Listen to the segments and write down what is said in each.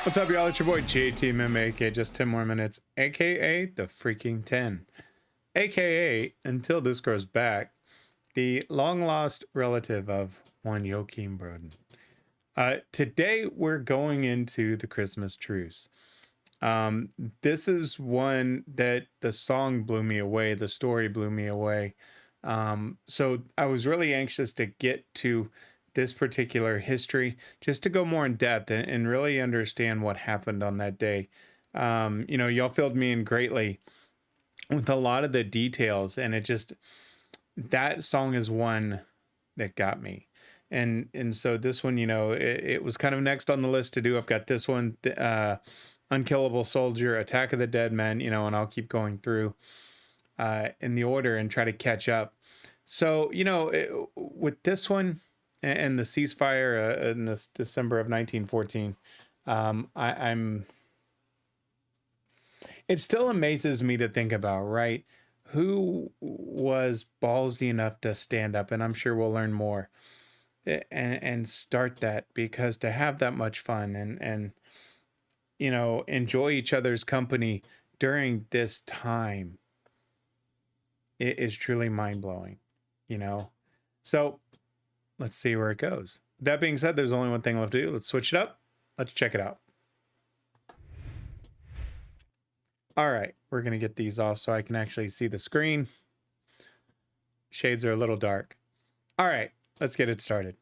What's up, y'all? It's your boy JTMM, aka Just 10 More Minutes, aka the Freaking 10, aka Until This Grows Back, the long lost relative of one Joachim Broden. Today, we're going into the Christmas Truce. This is one that the song blew me away, the story blew me away. So I was really anxious to get to this particular history just to go more in depth and really understand what happened on that day. Y'all filled me in greatly with a lot of the details, and that song is one that got me. And so this one, it was kind of next on the list to do. I've got this one, Unkillable Soldier, Attack of the Dead Men, and I'll keep going through in the order and try to catch up. So, with this one and the ceasefire in this December of 1914, it still amazes me to think about, right? Who was ballsy enough to stand up, and I'm sure we'll learn more, and start that, because to have that much fun and enjoy each other's company during this time, it is truly mind-blowing, So let's see where it goes. That being said, there's only one thing left to do. Let's switch it up. Let's check it out. All right, we're going to get these off so I can actually see the screen. Shades are a little dark. All right, let's get it started.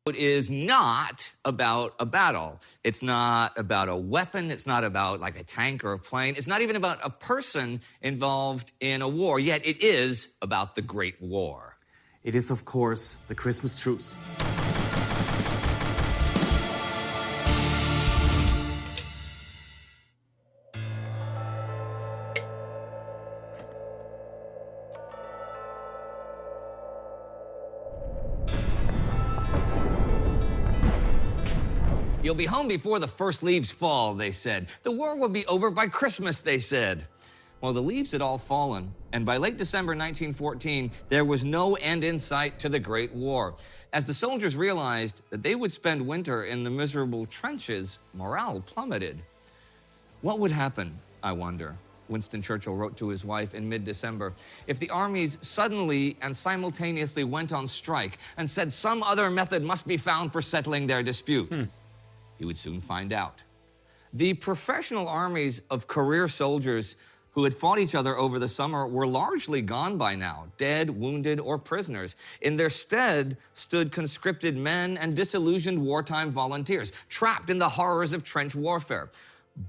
It is not about a battle. It's not about a weapon. It's not about like a tank or a plane. It's not even about a person involved in a war. Yet it is about the Great War. It is, of course, the Christmas truce. You'll be home before the first leaves fall, they said. The war will be over by Christmas, they said. Well, the leaves had all fallen, and by late December 1914, there was no end in sight to the Great War. As the soldiers realized that they would spend winter in the miserable trenches, morale plummeted. What would happen, I wonder, Winston Churchill wrote to his wife in mid-December, if the armies suddenly and simultaneously went on strike and said some other method must be found for settling their dispute? He would soon find out. The professional armies of career soldiers who had fought each other over the summer were largely gone by now, dead, wounded, or prisoners. In their stead stood conscripted men and disillusioned wartime volunteers, trapped in the horrors of trench warfare.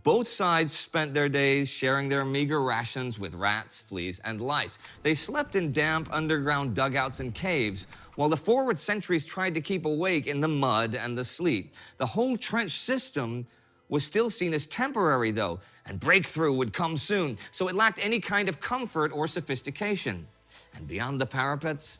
Both sides spent their days sharing their meager rations with rats, fleas, and lice. They slept in damp underground dugouts and caves, while the forward sentries tried to keep awake in the mud and the sleet. The whole trench system was still seen as temporary, though, and breakthrough would come soon, so it lacked any kind of comfort or sophistication. And beyond the parapets?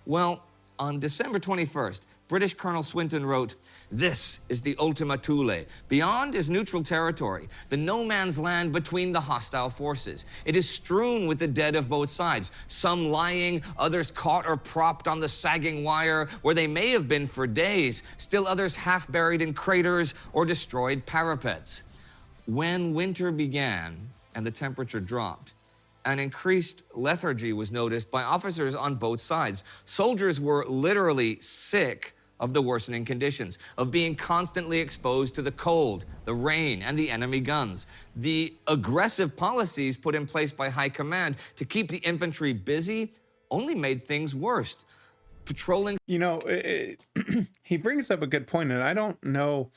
Well, on December 21st, British Colonel Swinton wrote, "This is the Ultima Thule. Beyond is neutral territory, the no man's land between the hostile forces. It is strewn with the dead of both sides, some lying, others caught or propped on the sagging wire where they may have been for days, still others half buried in craters or destroyed parapets." When winter began and the temperature dropped, an increased lethargy was noticed by officers on both sides. Soldiers were literally sick of the worsening conditions, of being constantly exposed to the cold, the rain, and the enemy guns. The aggressive policies put in place by high command to keep the infantry busy only made things worse. Patrolling... He brings up a good point, and I don't know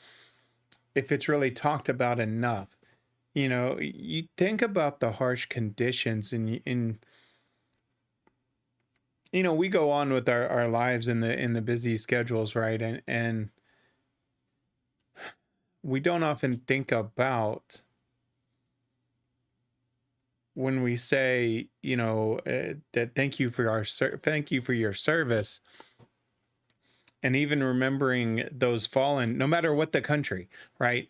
if it's really talked about enough. You think about the harsh conditions, and we go on with our lives in the busy schedules, right? And we don't often think about, when we say, that thank you for your service, and even remembering those fallen, no matter what the country, right?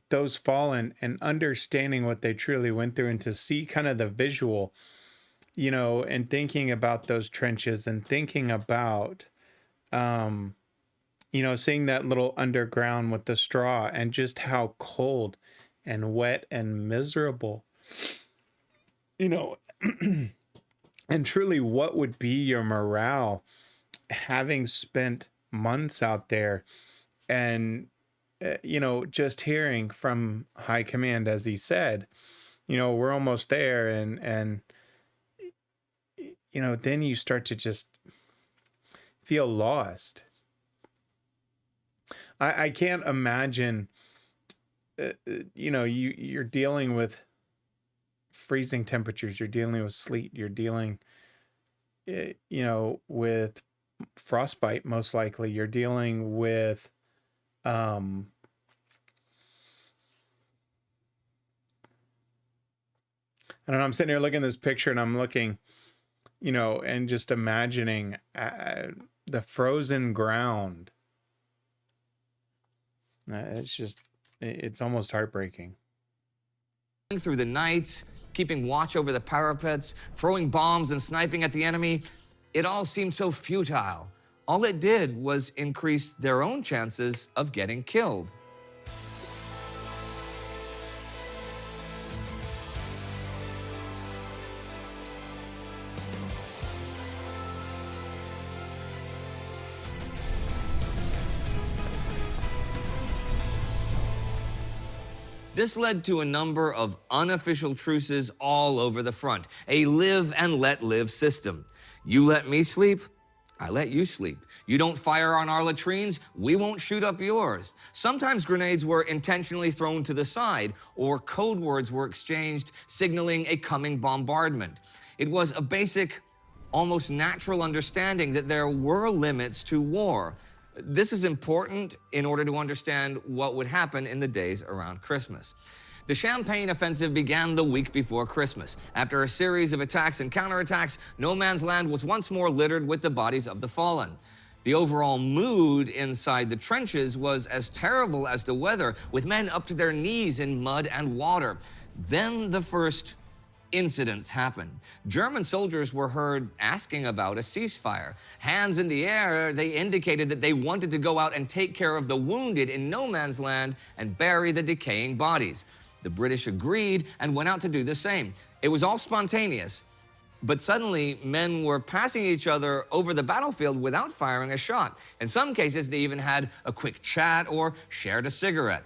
Those fallen, and understanding what they truly went through, and to see kind of the visual, and thinking about those trenches, and thinking about, seeing that little underground with the straw and just how cold and wet and miserable, you know, and truly what would be your morale having spent months out there and, just hearing from high command, as he said, we're almost there. And, then you start to just feel lost. I can't imagine, you're dealing with freezing temperatures, you're dealing with sleet, you're dealing, with frostbite, most likely, you're dealing with, I don't know, I'm sitting here looking at this picture and I'm looking, and just imagining the frozen ground. It's almost heartbreaking. Through the nights, keeping watch over the parapets, throwing bombs and sniping at the enemy, it all seemed so futile. All it did was increase their own chances of getting killed. This led to a number of unofficial truces all over the front, a live and let live system. You let me sleep, I let you sleep. You don't fire on our latrines, we won't shoot up yours. Sometimes grenades were intentionally thrown to the side, or code words were exchanged, signaling a coming bombardment. It was a basic, almost natural understanding that there were limits to war. This is important in order to understand what would happen in the days around Christmas. The Champagne offensive began the week before Christmas. After a series of attacks and counterattacks, no man's land was once more littered with the bodies of the fallen. The overall mood inside the trenches was as terrible as the weather, with men up to their knees in mud and water. Then the first incidents happened. German soldiers were heard asking about a ceasefire. Hands in the air, they indicated that they wanted to go out and take care of the wounded in no man's land and bury the decaying bodies. The British agreed and went out to do the same. It was all spontaneous, but suddenly men were passing each other over the battlefield without firing a shot. In some cases, they even had a quick chat or shared a cigarette.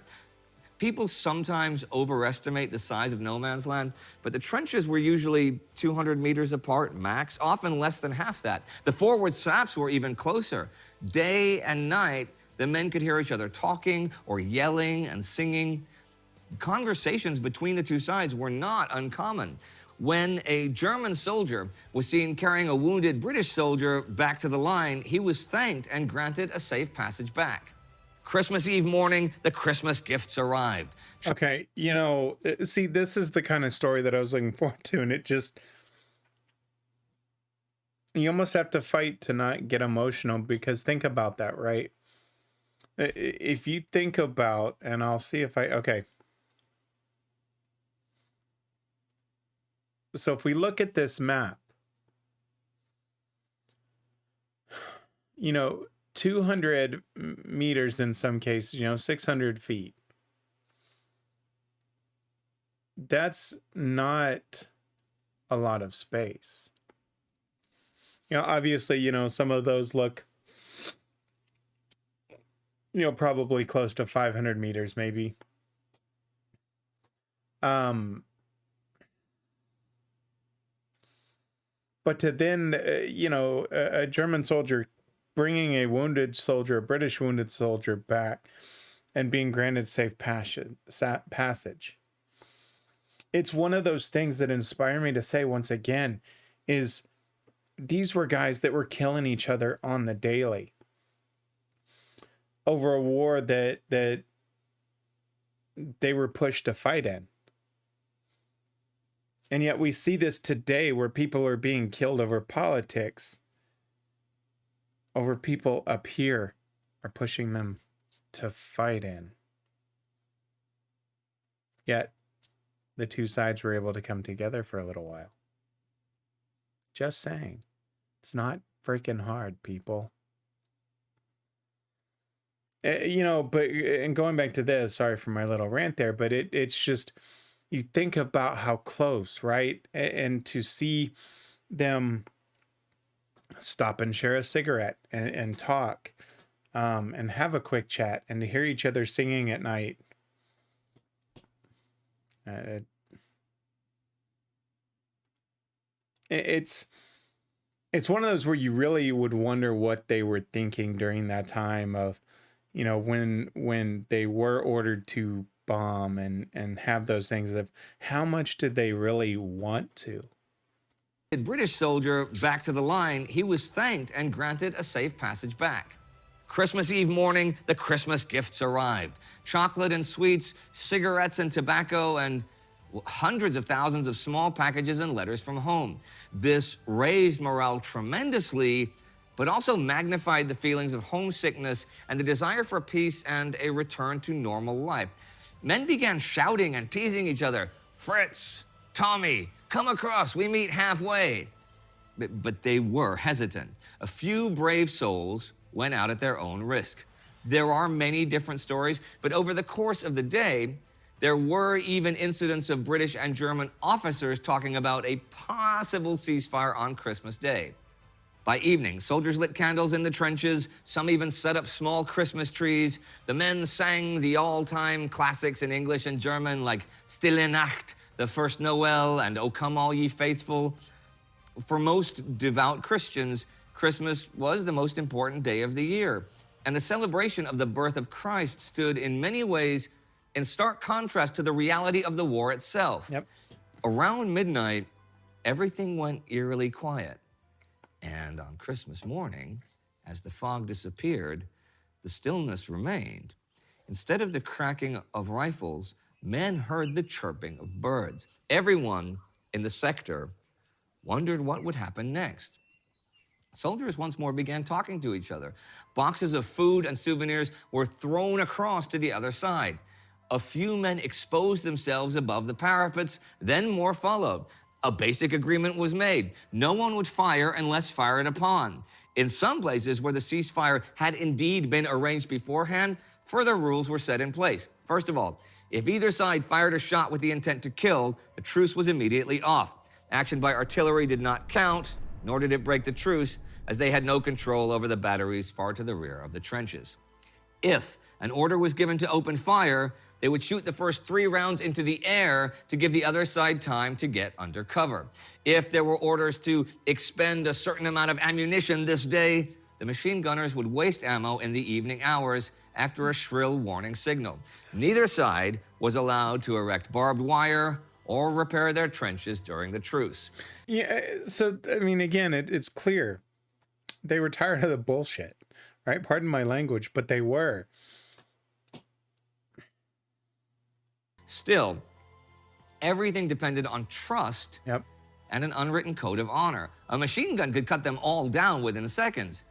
People sometimes overestimate the size of no man's land, but the trenches were usually 200 meters apart max, often less than half that. The forward saps were even closer. Day and night, the men could hear each other talking or yelling and singing. Conversations between the two sides were not uncommon. When a German soldier was seen carrying a wounded British soldier back to the line, he was thanked and granted a safe passage back. Christmas Eve morning, the Christmas gifts arrived. Okay, see, this is the kind of story that I was looking forward to, and it just, you almost have to fight to not get emotional, because think about that, right? If you think about, and I'll see if okay. So if we look at this map, 200 meters in some cases, 600 feet. That's not a lot of space. Obviously, some of those look, probably close to 500 meters, maybe. But to then, a German soldier bringing a wounded soldier, a British wounded soldier back and being granted safe passage. It's one of those things that inspire me to say once again is these were guys that were killing each other on the daily over a war that they were pushed to fight in. And yet we see this today where people are being killed over politics, over people up here are pushing them to fight in. Yet the two sides were able to come together for a little while. Just saying. It's not freaking hard, people. You know, but and going back to this, sorry for my little rant there, but it's just you think about how close, right? And to see them stop and share a cigarette and talk, and have a quick chat, and to hear each other singing at night. Uh, it's it's one of those where you really would wonder what they were thinking during that time of, you know, when they were ordered to bomb and have those things of how much did they really want to. British soldier back to the line, he was thanked and granted a safe passage back. Christmas Eve morning, the Christmas gifts arrived. Chocolate and sweets, cigarettes and tobacco, and hundreds of thousands of small packages and letters from home. This raised morale tremendously, but also magnified the feelings of homesickness and the desire for peace and a return to normal life. Men began shouting and teasing each other, "Fritz, Tommy, come across, we meet halfway." But they were hesitant. A few brave souls went out at their own risk. There are many different stories, but over the course of the day, there were even incidents of British and German officers talking about a possible ceasefire on Christmas Day. By evening, soldiers lit candles in the trenches. Some even set up small Christmas trees. The men sang the all-time classics in English and German, like Stille Nacht, The First Noel, and O Come All Ye Faithful. For most devout Christians, Christmas was the most important day of the year, and the celebration of the birth of Christ stood in many ways in stark contrast to the reality of the war itself. Yep. Around midnight, everything went eerily quiet. And on Christmas morning, as the fog disappeared, the stillness remained. Instead of the cracking of rifles, men heard the chirping of birds. Everyone in the sector wondered what would happen next. Soldiers once more began talking to each other. Boxes of food and souvenirs were thrown across to the other side. A few men exposed themselves above the parapets, then more followed. A basic agreement was made. No one would fire unless fired upon. In some places where the ceasefire had indeed been arranged beforehand, further rules were set in place. First of all, if either side fired a shot with the intent to kill, the truce was immediately off. Action by artillery did not count, nor did it break the truce, as they had no control over the batteries far to the rear of the trenches. If an order was given to open fire, they would shoot the first 3 rounds into the air to give the other side time to get under cover. If there were orders to expend a certain amount of ammunition this day, the machine gunners would waste ammo in the evening hours after a shrill warning signal. Neither side was allowed to erect barbed wire or repair their trenches during the truce. Yeah, so I mean, again, it's clear they were tired of the bullshit, right? Pardon my language, but they were. Still, everything depended on trust Yep. and an unwritten code of honor. A machine gun could cut them all down within seconds,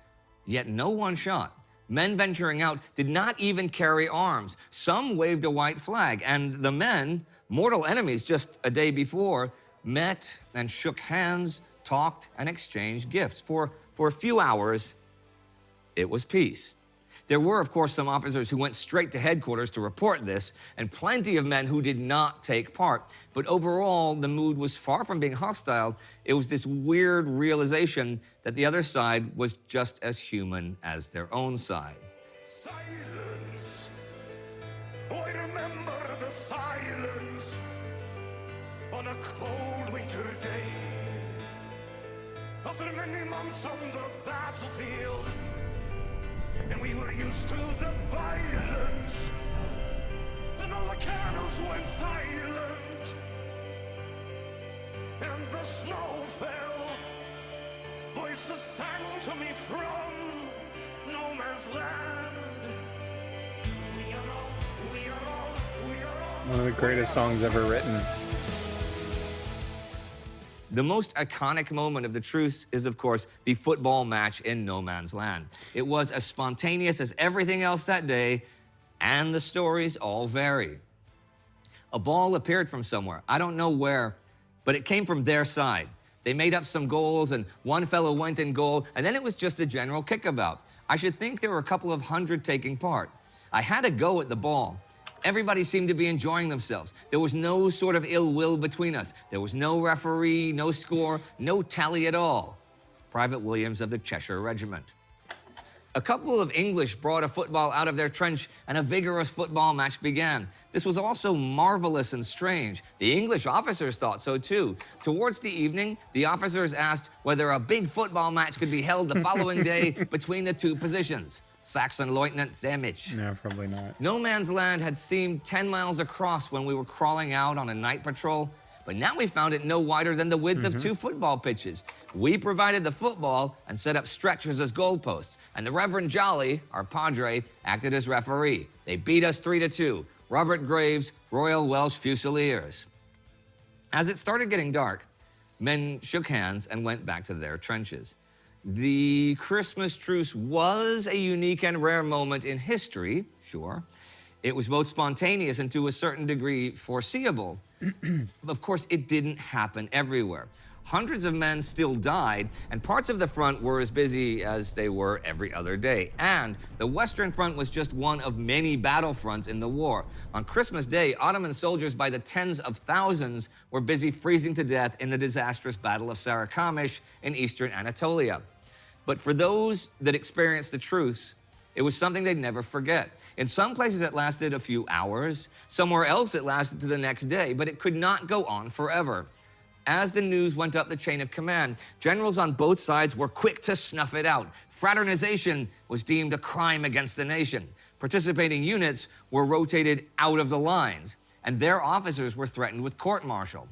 yet no one shot. Men venturing out did not even carry arms. Some waved a white flag, and the men, mortal enemies just a day before, met and shook hands, talked, and exchanged gifts. For a few hours, it was peace. There were, of course, some officers who went straight to headquarters to report this, and plenty of men who did not take part. But overall, the mood was far from being hostile. It was this weird realization that the other side was just as human as their own side. Silence. Oh, I remember the silence on a cold winter day. After many months on the battlefield, and we were used to the violence. Then all the candles went silent, and the snow fell. Voices sang to me from no man's land. We are all, we are all, we are all. One of the greatest songs ever written. The most iconic moment of the truce is, of course, the football match in no man's land. It was as spontaneous as everything else that day, and the stories all vary. A ball appeared from somewhere. I don't know where, but it came from their side. They made up some goals, and one fellow went in goal, and then it was just a general kickabout. I should think there were a couple of hundred taking part. I had a go at the ball. Everybody seemed to be enjoying themselves. There was no sort of ill will between us. There was no referee, no score, no tally at all. Private Williams of the Cheshire Regiment. A couple of English brought a football out of their trench and a vigorous football match began. This was also marvelous and strange. The English officers thought so too. Towards the evening, the officers asked whether a big football match could be held the following day between the two positions. Saxon Lieutenant Zemich. No, probably not. No Man's Land had seemed 10 miles across when we were crawling out on a night patrol, but now we found it no wider than the width of 2 football pitches. We provided the football and set up stretchers as goalposts, and the Reverend Jolly, our padre, acted as referee. They beat us 3-2. Robert Graves, Royal Welsh Fusiliers. As it started getting dark, men shook hands and went back to their trenches. The Christmas truce was a unique and rare moment in history, sure. It was both spontaneous and to a certain degree foreseeable. Of course, it didn't happen everywhere. Hundreds of men still died, and parts of the front were as busy as they were every other day. And the Western Front was just one of many battlefronts in the war. On Christmas Day, Ottoman soldiers by the tens of thousands were busy freezing to death in the disastrous Battle of Sarikamish in eastern Anatolia. But for those that experienced the truce, it was something they'd never forget. In some places it lasted a few hours, somewhere else it lasted to the next day, but it could not go on forever. As the news went up the chain of command, generals on both sides were quick to snuff it out. Fraternization was deemed a crime against the nation. Participating units were rotated out of the lines, and their officers were threatened with court-martial.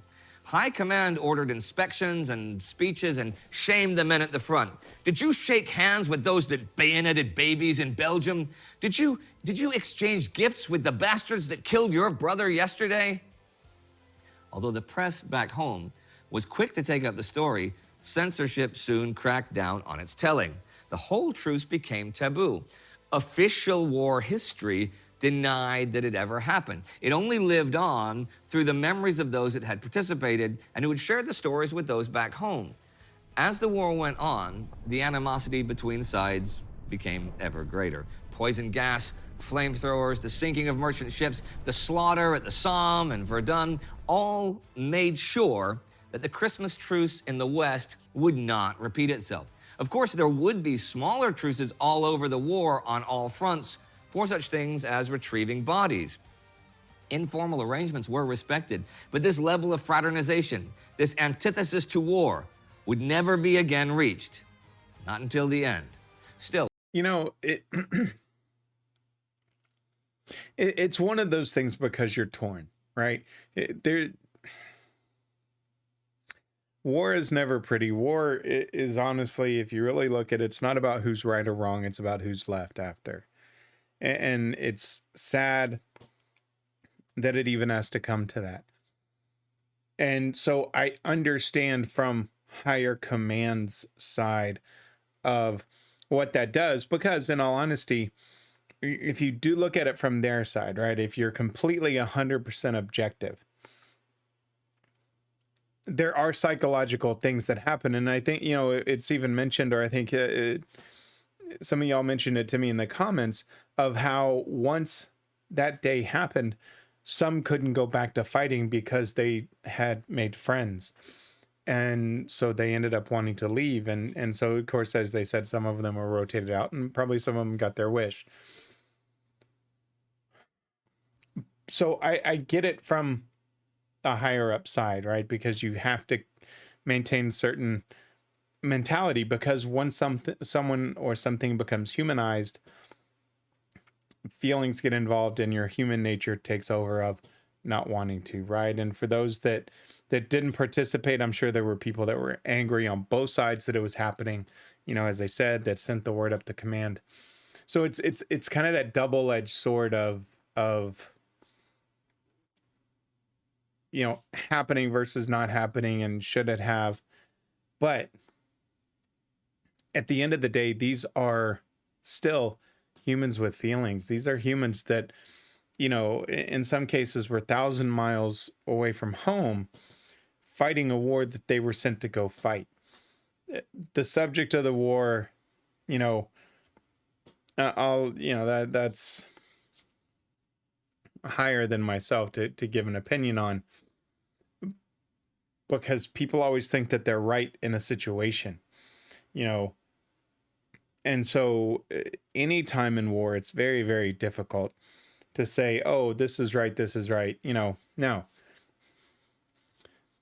High command ordered inspections and speeches and shamed the men at the front. Did you shake hands with those that bayoneted babies in Belgium? Did you exchange gifts with the bastards that killed your brother yesterday? Although the press back home was quick to take up the story, censorship soon cracked down on its telling. The whole truce became taboo. Official war history denied that it ever happened. It only lived on through the memories of those that had participated and who had shared the stories with those back home. As the war went on, the animosity between sides became ever greater. Poison gas, flamethrowers, the sinking of merchant ships, the slaughter at the Somme and Verdun, all made sure that the Christmas truce in the West would not repeat itself. Of course, there would be smaller truces all over the war on all fronts for such things as retrieving bodies. Informal arrangements were respected, but this level of fraternization, this antithesis to war, would never be again reached. Not until the end. Still, You know, it's one of those things because you're torn, right? War is never pretty. War is honestly, if you really look at it, it's not about who's right or wrong. It's about who's left after. And it's sad that it even has to come to that. And so I understand from higher command's side of what that does, because in all honesty, if you do look at it from their side, right, if you're completely 100% objective, there are psychological things that happen. And I think, it's even mentioned, or I think some of y'all mentioned it to me in the comments, of how once that day happened, some couldn't go back to fighting because they had made friends. And so they ended up wanting to leave. And so, of course, as they said, some of them were rotated out and probably some of them got their wish. So I get it from a higher up side, right? Because you have to maintain certain mentality, because once someone or something becomes humanized, feelings get involved and your human nature takes over of not wanting to, right? And for those that didn't participate, I'm sure there were people that were angry on both sides that it was happening, as I said, that sent the word up to command. So it's kind of that double-edged sword of happening versus not happening, and should it have. But at the end of the day, these are still humans with feelings. These are humans that, in some cases were 1,000 miles away from home, fighting a war that they were sent to go fight. The subject of the war, that's higher than myself to give an opinion on, because people always think that they're right in a situation, you know. And so any time in war, it's very, very difficult to say, oh, this is right, this is right. You know, no.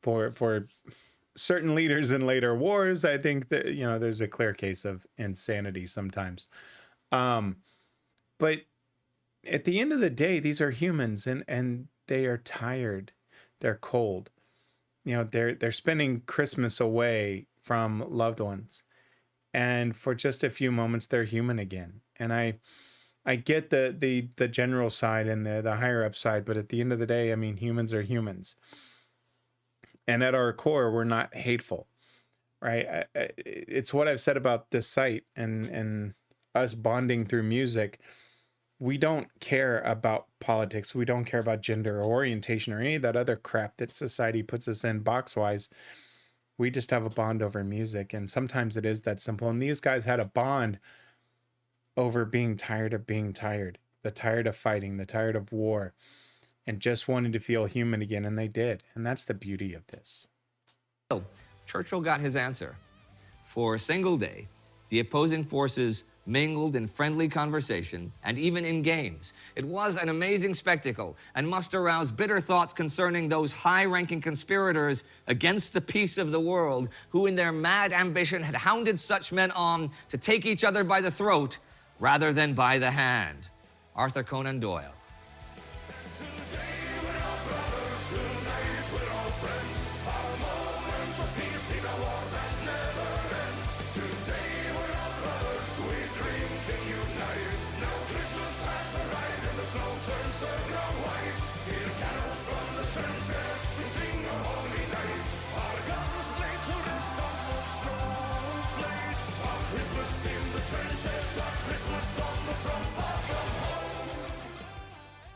For certain leaders in later wars, I think that, you know, there's a clear case of insanity sometimes. But at the end of the day, these are humans, and they are tired. They're cold. You know, they're spending Christmas away from loved ones. And for just a few moments, they're human again. And I get the general side and the higher up side, but at the end of the day, I mean, humans are humans. And at our core, we're not hateful, right? It's what I've said about this site and us bonding through music. We don't care about politics. We don't care about gender or orientation or any of that other crap that society puts us in box-wise. We just have a bond over music. And sometimes it is that simple. And these guys had a bond over being tired of being tired, the tired of fighting, the tired of war, and just wanted to feel human again. And they did. And that's the beauty of this. So, Churchill got his answer. For a single day, the opposing forces mingled in friendly conversation and even in games. It was an amazing spectacle and must arouse bitter thoughts concerning those high-ranking conspirators against the peace of the world who in their mad ambition had hounded such men on to take each other by the throat rather than by the hand. Arthur Conan Doyle.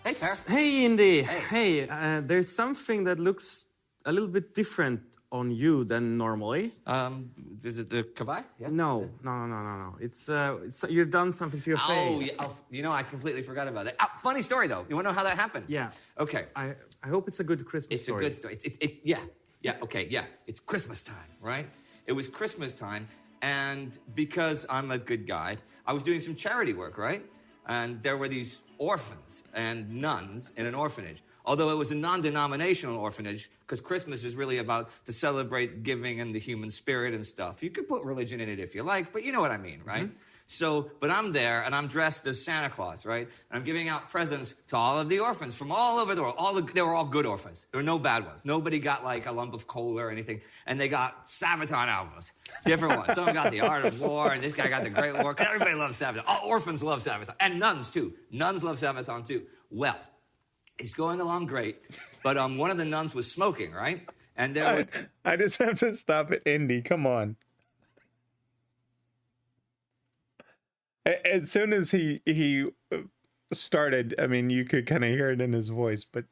Hey, Per. Hey, Indy. Hey, there's something that looks a little bit different on you than normally. Is it the kavai? Yeah? No. It's you've done something to your face. Yeah. Oh, you know, I completely forgot about that. Funny story, though. You want to know how that happened? Yeah. Okay. I hope it's a good Christmas story. It's a good story. Yeah. Okay. Yeah. It's Christmas time, right? It was Christmas time, and because I'm a good guy, I was doing some charity work, right? And there were these orphans and nuns in an orphanage. Although it was a non-denominational orphanage, because Christmas is really about to celebrate giving and the human spirit and stuff. You could put religion in it if you like, but you know what I mean, right? Mm-hmm. So, but I'm there, and I'm dressed as Santa Claus, right? And I'm giving out presents to all of the orphans from all over the world. They were all good orphans. There were no bad ones. Nobody got like a lump of coal or anything. And they got Sabaton albums, different ones. Someone got The Art of War, and this guy got The Great War. Everybody loves Sabaton. All orphans love Sabaton. And nuns, too. Nuns love Sabaton, too. Well, it's going along great, but one of the nuns was smoking, right? And there I just have to stop at Indy. Come on. As soon as he started, I mean, you could kind of hear it in his voice, but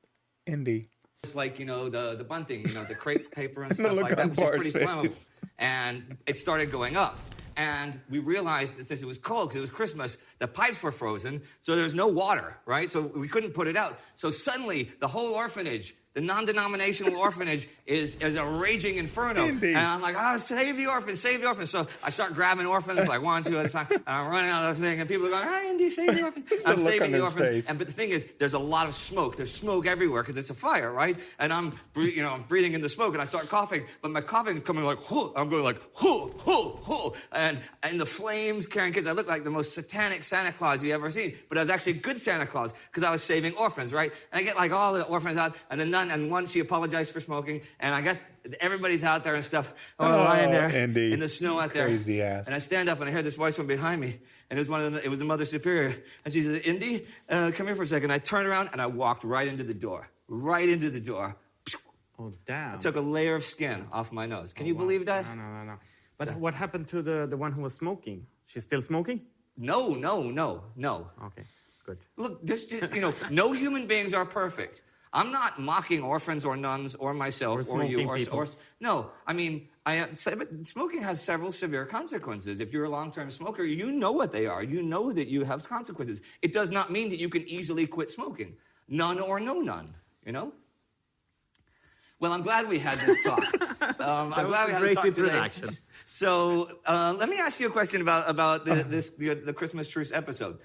Indy. It's like, you know, the bunting, you know, the crepe paper and stuff like that, which is pretty flammable. And it started going up. And we realized that since it was cold, because it was Christmas, the pipes were frozen, so there was no water, right? So we couldn't put it out. So suddenly, the whole orphanage, the non-denominational orphanage, is a raging inferno. Indy. And I'm like, save the orphans, save the orphans. So I start grabbing orphans, like one, two at a time, and I'm running out of this thing, and people are going, hi, Indy, save the orphans. I'm saving the orphans. But the thing is, there's a lot of smoke. There's smoke everywhere, because it's a fire, right? And I'm breathing in the smoke, and I start coughing, but my coughing is coming like, whoo. I'm going like, whoo, whoo, whoo. And the flames carrying kids. I look like the most satanic Santa Claus you ever seen, but I was actually a good Santa Claus, because I was saving orphans, right? And I get like all the orphans out, and the nun, and one, she apologized for smoking, and I got everybody's out there and stuff. I'm lying there Indy, in the snow out there. Crazy ass. And I stand up, and I hear this voice from behind me, and it was the Mother Superior, and she said, Indy, come here for a second. I turned around, and I walked right into the door. Oh, damn. I took a layer of skin off my nose. Can you believe that? No. But what happened to the one who was smoking? She's still smoking? No. Okay, good. Look, no human beings are perfect. I'm not mocking orphans or nuns or myself or you or no. I mean, smoking has several severe consequences. If you're a long-term smoker, you know what they are. You know that you have consequences. It does not mean that you can easily quit smoking. none or no none, you know? Well, I'm glad we had this talk. I'm glad we had this talk today. So let me ask you a question about the Christmas Truce episode.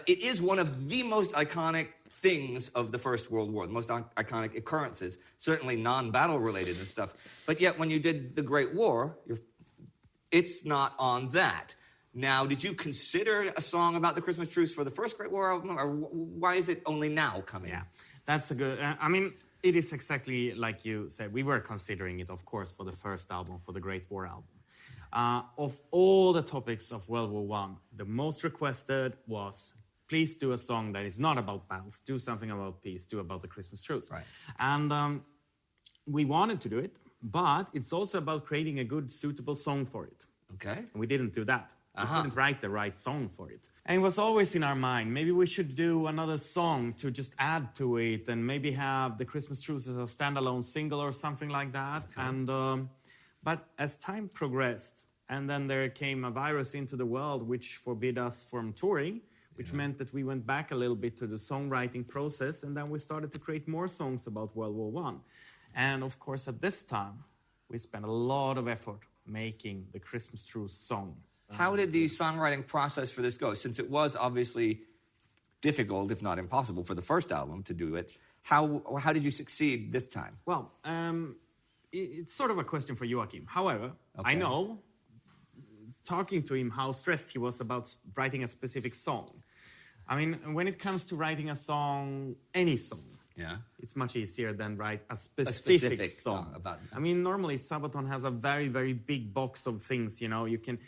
It is one of the most iconic things of the First World War, the most iconic occurrences, certainly non-battle related and stuff. But yet when you did the Great War, it's not on that. Now, did you consider a song about the Christmas Truce for the first Great War album, or why is it only now coming? Yeah, that's a good... I mean, it is exactly like you said. We were considering it, of course, for the first album, for the Great War album. Of all the topics of World War I, the most requested was, please do a song that is not about battles, do something about peace, do about the Christmas Truce. Right. And we wanted to do it, but it's also about creating a good, suitable song for it. Okay. And we didn't do that. We couldn't write the right song for it. And it was always in our mind, maybe we should do another song to just add to it and maybe have the Christmas Truce as a standalone single or something like that. Okay. And but as time progressed, and then there came a virus into the world which forbid us from touring, which meant that we went back a little bit to the songwriting process, and then we started to create more songs about World War I. And of course, at this time, we spent a lot of effort making the Christmas Truce song. How did the songwriting process for this go? Since it was obviously difficult, if not impossible, for the first album to do it, how did you succeed this time? Well, it's sort of a question for Joachim. However, I know, talking to him, how stressed he was about writing a specific song. I mean, when it comes to writing a song, any song, it's much easier than write a specific song. I mean, normally Sabaton has a very, very big box of things, you know, you can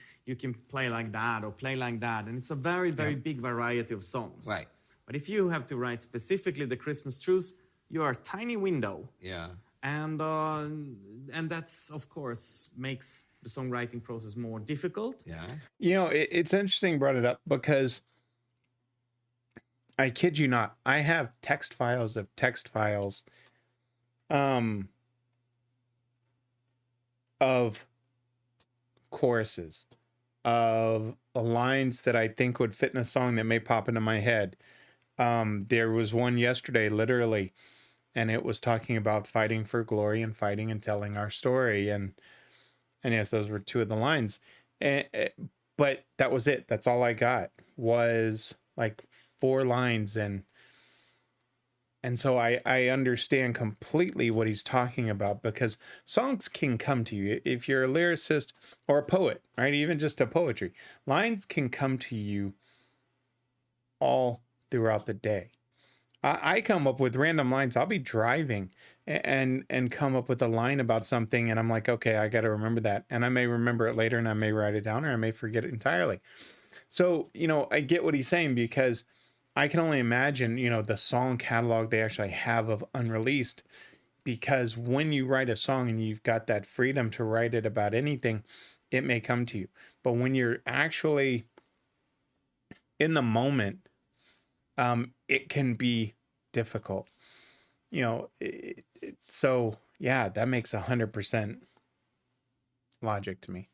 play like that or play like that, and it's a very, very big variety of songs. Right. But if you have to write specifically the Christmas Truce, you are a tiny window. Yeah. And that's, of course, makes the songwriting process more difficult. Yeah. You know, it's interesting you brought it up because I kid you not, I have text files of text files of choruses, of lines that I think would fit in a song that may pop into my head. There was one yesterday, literally, and it was talking about fighting for glory and fighting and telling our story. And yes, those were two of the lines. But that was it. That's all I got was like 4 lines. And so I understand completely what he's talking about, because songs can come to you. If you're a lyricist or a poet, right? Even just a poetry, lines can come to you all throughout the day. I come up with random lines. I'll be driving and come up with a line about something, and I'm like, okay, I got to remember that. And I may remember it later, and I may write it down, or I may forget it entirely. So, you know, I get what he's saying, because I can only imagine, you know, the song catalog they actually have of unreleased, because when you write a song and you've got that freedom to write it about anything, it may come to you. But when you're actually in the moment, it can be difficult, you know. So yeah, that makes 100% logic to me.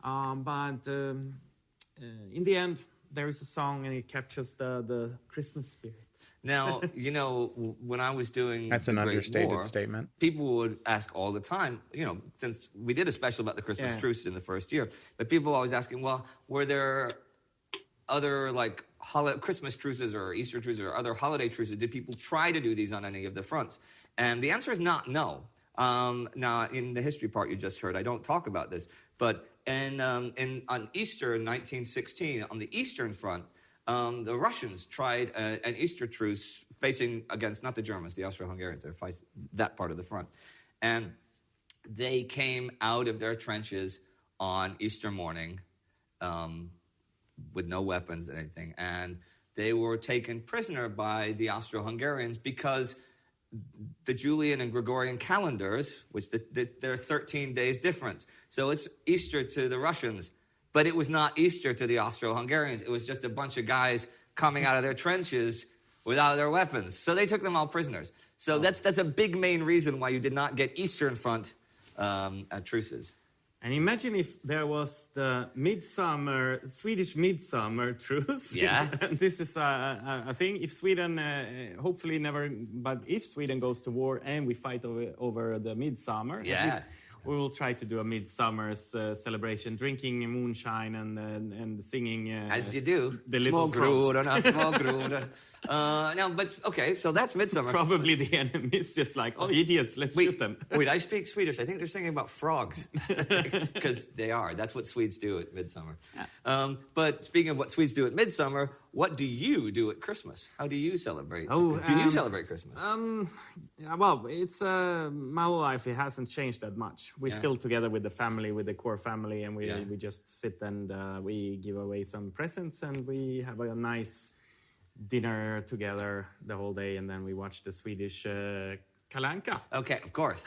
But in the end, there is a song, and it captures the Christmas spirit. Now, you know, when I was doing that's an understated statement. People would ask all the time, you know, since we did a special about the Christmas Truce in the first year, but people always asking, well, were there other like Christmas truces or Easter truces or other holiday truces? Did people try to do these on any of the fronts? And the answer is not no. Now, in the history part you just heard, I don't talk about this, but on Easter in 1916, on the Eastern Front, the Russians tried an Easter truce facing against, not the Germans, the Austro-Hungarians, they're facing that part of the front. And they came out of their trenches on Easter morning with no weapons or anything. And they were taken prisoner by the Austro-Hungarians because the Julian and Gregorian calendars, which there are 13 days difference. So it's Easter to the Russians, but it was not Easter to the Austro-Hungarians. It was just a bunch of guys coming out of their trenches without their weapons. So they took them all prisoners. So that's a big main reason why you did not get Eastern Front truces. And imagine if there was the Swedish midsummer truce. Yeah. And this is a thing. If Sweden, hopefully never, but if Sweden goes to war and we fight over the midsummer, Yeah. at least we will try to do a midsummer's celebration, drinking moonshine and singing. As you do. The Små little frogs. grodorna, små grodor. No, but okay, so that's midsummer. Probably the enemy is just like, oh, idiots, let's shoot them. Wait, I speak Swedish. I think they're singing about frogs. Because they are. That's what Swedes do at midsummer. Yeah. But speaking of what Swedes do at midsummer, what do you do at Christmas? How do you celebrate? Oh, do you celebrate Christmas? Yeah, well, it's my whole life. It hasn't changed that much. We're still together with the family, with the core family, and we just sit and we give away some presents and we have a nice dinner together the whole day, and then we watch the Swedish Kalle Anka. Okay, of course.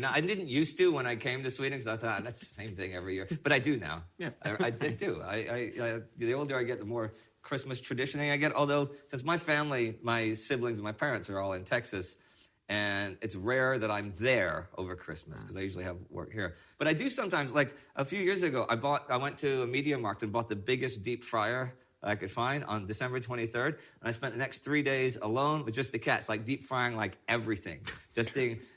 I didn't used to when I came to Sweden because I thought that's the same thing every year. But I do now. Yeah. I do. I the older I get, the more Christmas traditioning I get. Although since my family, my siblings and my parents are all in Texas, and it's rare that I'm there over Christmas because I usually have work here. But I do sometimes. Like a few years ago, I went to a media market and bought the biggest deep fryer I could find on December 23rd. And I spent the next 3 days alone with just the cats, like deep frying like everything.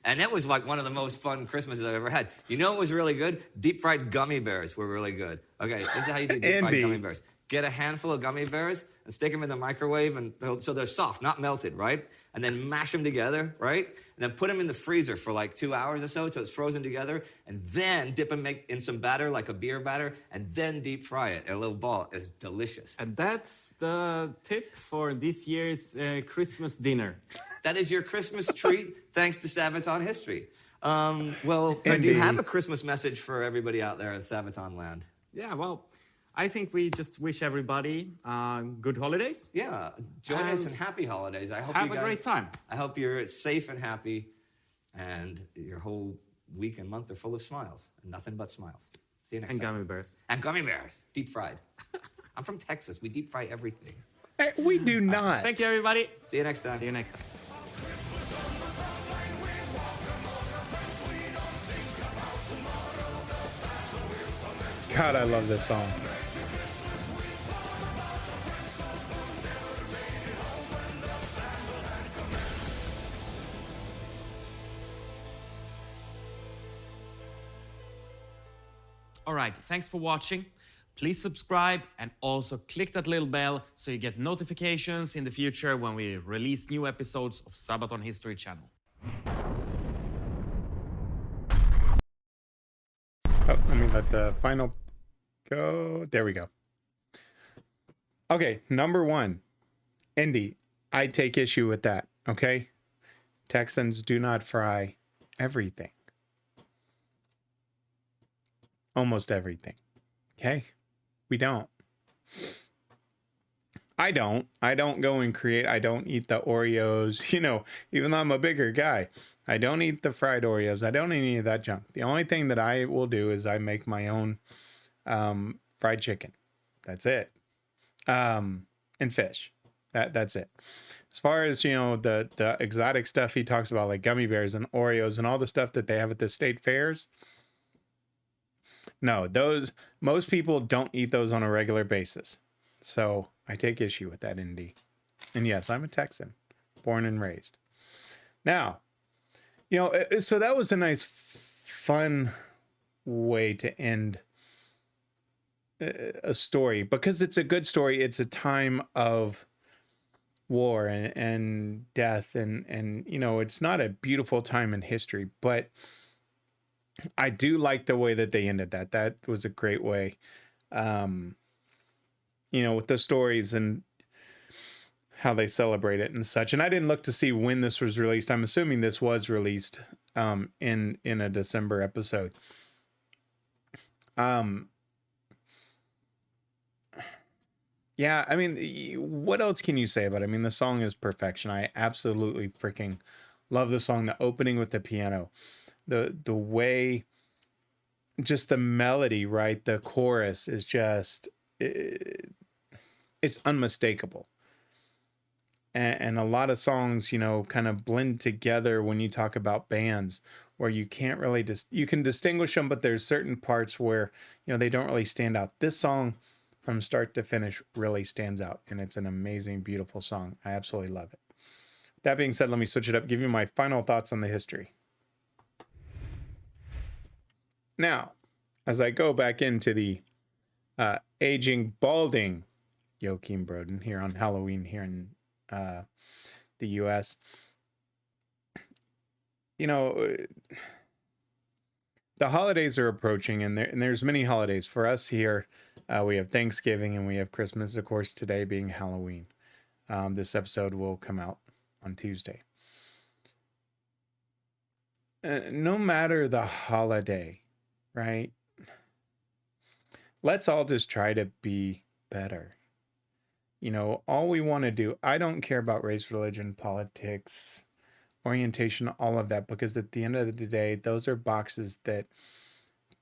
And that was like one of the most fun Christmases I've ever had. You know what was really good? Deep fried gummy bears were really good. Okay, this is how you do deep fried Indy. gummy bears. Get a handful of gummy bears and stick them in the microwave so they're soft, not melted, right? And then mash them together, right? And then put them in the freezer for like 2 hours or so until it's frozen together. And then dip them in some batter, like a beer batter, and then deep fry it in a little ball. It's delicious. And that's the tip for this year's Christmas dinner. That is your Christmas treat, thanks to Sabaton history. Well, do Indy. you have a Christmas message for everybody out there in Sabaton land? Yeah, well, I think we just wish everybody good holidays. Yeah, join us in happy holidays. I hope Have you a guys, great time. I hope you're safe and happy, and your whole week and month are full of smiles, and nothing but smiles. See you next And time. gummy bears. And gummy bears, deep fried. I'm from Texas. We deep fry everything. Hey, we do not. Thank you, everybody. See you next time. See you next time. God, I love this song. All right, thanks for watching. Please subscribe and also click that little bell so you get notifications in the future when we release new episodes of Sabaton History Channel. Oh, let me let the final go. There we go. Okay, number one, Indy. I take issue with that. Okay, Texans do not fry everything. Almost everything. Okay, we don't. I don't go and create. I don't eat the Oreos. Even though I'm a bigger guy, I don't eat the fried Oreos. I don't eat any of that junk. The only thing that I will do is I make my own fried chicken. That's it. And fish. That's it. As far as, the exotic stuff he talks about, like gummy bears and Oreos and all the stuff that they have at the state fairs. No, most people don't eat those on a regular basis. So I take issue with that, Indy. And yes, I'm a Texan, born and raised. Now, so that was a nice, fun way to end a story, because it's a good story. It's a time of war and death, and it's not a beautiful time in history, but I do like the way that they ended that. That was a great way. With the stories and how they celebrate it and such. And I didn't look to see when this was released. I'm assuming this was released in a December episode. Yeah, I mean, what else can you say about it? I mean, the song is perfection. I absolutely freaking love the song. The opening with the piano, the way, just the melody, right? The chorus is just, it's unmistakable. And a lot of songs, kind of blend together when you talk about bands where you can't really you can distinguish them, but there's certain parts where, you know, they don't really stand out. This song from start to finish really stands out, and it's an amazing, beautiful song. I absolutely love it. That being said, let me switch it up, give you my final thoughts on the history. Now, as I go back into the aging, balding Joachim Broden here on Halloween here in the US, you know, the holidays are approaching, and there's many holidays. For us here, we have Thanksgiving and we have Christmas, of course, today being Halloween. This episode will come out on Tuesday. No matter the holiday, right? Let's all just try to be better. You know, all we want to do, I don't care about race, religion, politics, orientation, all of that, because at the end of the day, those are boxes that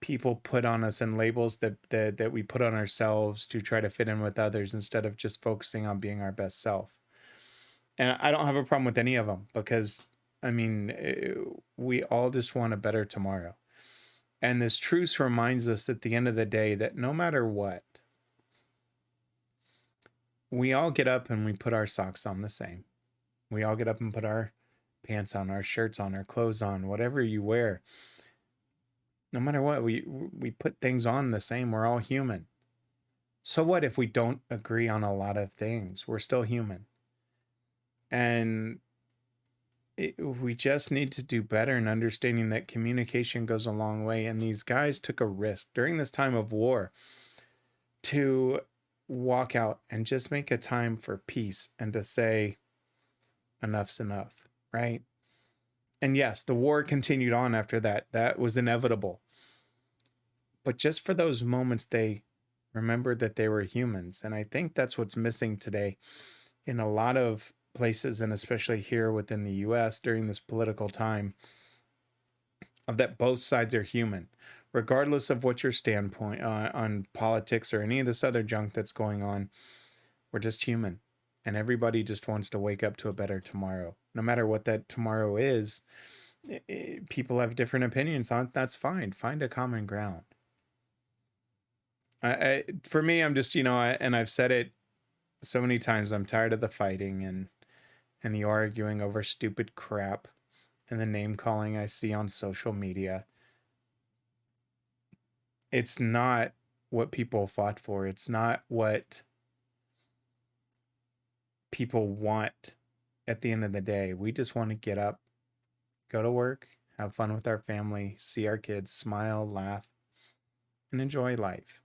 people put on us and labels that we put on ourselves to try to fit in with others instead of just focusing on being our best self. And I don't have a problem with any of them, because, I mean, we all just want a better tomorrow. And this truce reminds us at the end of the day that no matter what, we all get up and we put our socks on the same. We all get up and put our pants on, our shirts on, our clothes on, whatever you wear. No matter what, we put things on the same. We're all human. So what if we don't agree on a lot of things? We're still human. And we just need to do better in understanding that communication goes a long way. And these guys took a risk during this time of war to walk out and just make a time for peace and to say enough's enough, right? And yes, the war continued on after that. That was inevitable. But just for those moments, they remembered that they were humans. And I think that's what's missing today in a lot of places, and especially here within the US during this political time, of that both sides are human. Regardless of what your standpoint on politics or any of this other junk that's going on, we're just human. And everybody just wants to wake up to a better tomorrow. No matter what that tomorrow is, people have different opinions on it. That's fine. Find a common ground. For me, I'm just, you know, and I've said it so many times, I'm tired of the fighting and the arguing over stupid crap and the name calling I see on social media. It's not what people fought for. It's not what people want at the end of the day. We just want to get up, go to work, have fun with our family, see our kids, smile, laugh, and enjoy life.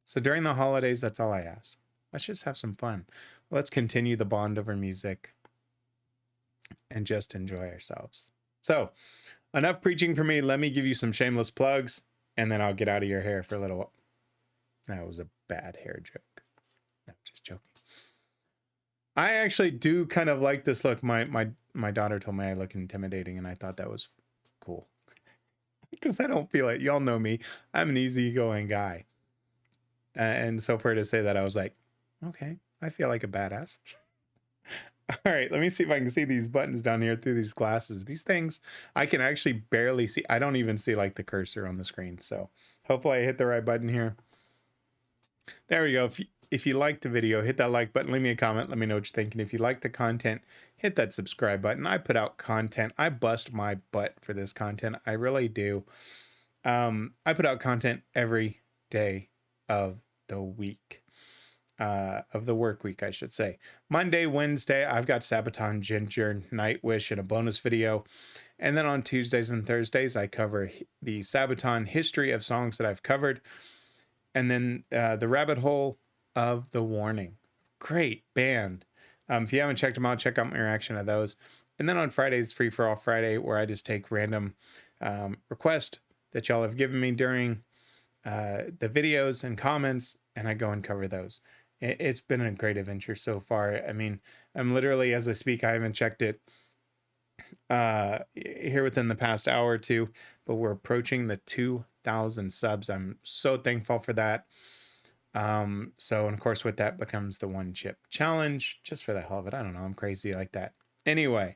So during the holidays, that's all I ask. Let's just have some fun. Let's continue the bond over music and just enjoy ourselves. So enough preaching for me. Let me give you some shameless plugs, and then I'll get out of your hair for a little while. That was a bad hair joke. No, just joking. I actually do kind of like this look. My daughter told me I look intimidating, and I thought that was cool. Because I don't feel it. Y'all know me. I'm an easygoing guy. And so for her to say that, I was like, okay, I feel like a badass. All right, let me see if I can see these buttons down here through these glasses. These things, I can actually barely see. I don't even see like the cursor on the screen. So hopefully I hit the right button here. There we go. If you liked the video, hit that like button. Leave me a comment. Let me know what you're thinking. If you like the content, hit that subscribe button. I put out content. I bust my butt for this content. I really do. I put out content every day of the week. Of the work week, I should say. Monday, Wednesday, I've got Sabaton, Ginger, Nightwish, and a bonus video. And then on Tuesdays and Thursdays, I cover the Sabaton history of songs that I've covered. And then the Rabbit Hole of the Warning. Great band. If you haven't checked them out, check out my reaction to those. And then on Fridays, Free for All Friday, where I just take random requests that y'all have given me during the videos and comments, and I go and cover those. It's been a great adventure so far. I mean, I'm literally, as I speak, I haven't checked it here within the past hour or two, but we're approaching the 2,000 subs. I'm so thankful for that. So, and of course, with that becomes the one chip challenge, just for the hell of it. I don't know. I'm crazy like that. Anyway,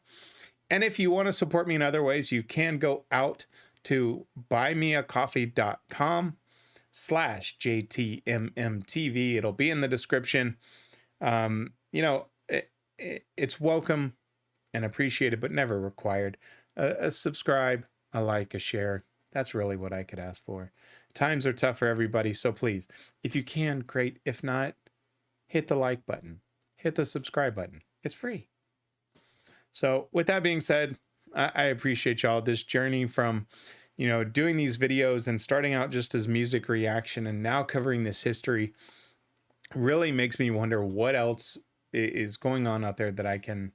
And if you want to support me in other ways, you can go out to buymeacoffee.com/JTMMTV. It'll be in the description. It's welcome and appreciated, but never required. A subscribe, a like, a share. That's really what I could ask for. Times are tough for everybody, so please, if you can, great. If not, hit the like button. Hit the subscribe button. It's free. So with that being said, I appreciate y'all. This journey from, doing these videos and starting out just as music reaction and now covering this history really makes me wonder what else is going on out there that I can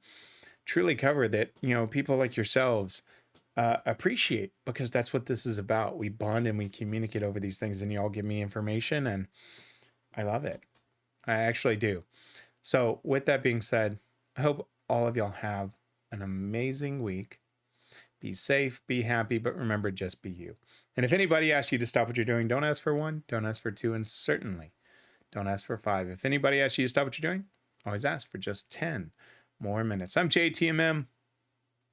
truly cover that, people like yourselves appreciate, because that's what this is about. We bond and we communicate over these things, and y'all give me information, and I love it. I actually do. So with that being said, I hope all of y'all have an amazing week. Be safe, be happy, but remember, just be you. And if anybody asks you to stop what you're doing, don't ask for 1, don't ask for 2, and certainly don't ask for 5. If anybody asks you to stop what you're doing, always ask for just 10 more minutes. I'm JTMM.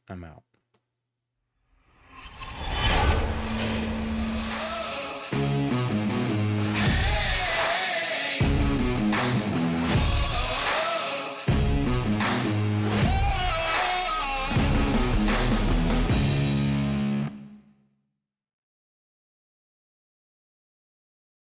I'm out.